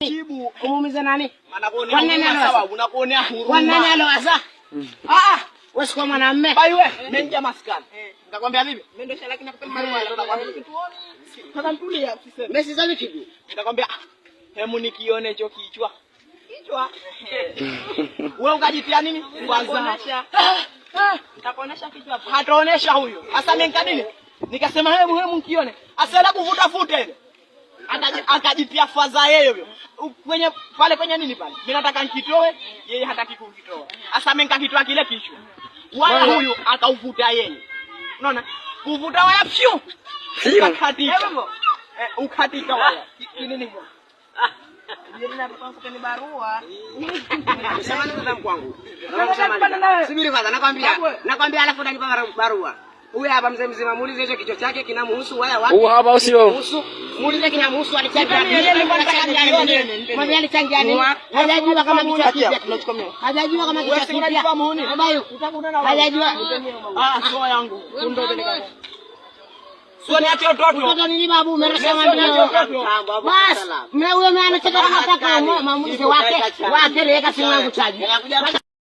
Jibu umuumiza nani? Kwa nini sababu unakuonea huruma? Kwa nini alowaza? Wewe kwa mwanamume. Bai wewe, menja maskani. Nitakwambia vipi? Mimi ndio shalaki na kupenda barua nitakwambia kituoni. Sasa mtulia usiseme. Mimi sasa kitu. Nitakwambia hemu nikione hicho kichwa. Kichwa. Wewe ukajitia nini? Kwanza. Nitakuonesha kichwa hapo. Hataonesha huyo. Sasa mimi nikadini? Nikasema hemu nikione. Asala kuvuta fute ile. Akajitia faza yeye huyo. Kwenye pale kwenye nini pale? Mimi nataka nikitoe, yeye hataki kukitoa. Sasa mimi nikakitoa kile kichwa. Wala huyu akauvuta yeye. Unaona? Kuvuta waya pyu. Ukatika. Ukatika waya. Nini hivyo? Yeye anataka kupeni barua. Sema nini za kwangu? Subiri kwanza nakwambia alafu utanipa barua. Huyu hapa mzee mzima muulize hicho kichwa chake kinamhusu waya wapi? Hapa usio. Muulize kinamhusu alichangia nini? Mwambie alichangia nini? Hajajua kama kichwa kipya tunachokomea. Hajajua kama kichwa kipya. Babayo. Hajajua. Sio yangu. Ndio peleka. Sio niache watoto. Mtoto nini babu umesema ndio. Bas, mimi huyo mimi anacheka kama nataka maamuzi wake. Wake leka simu yangu chaji.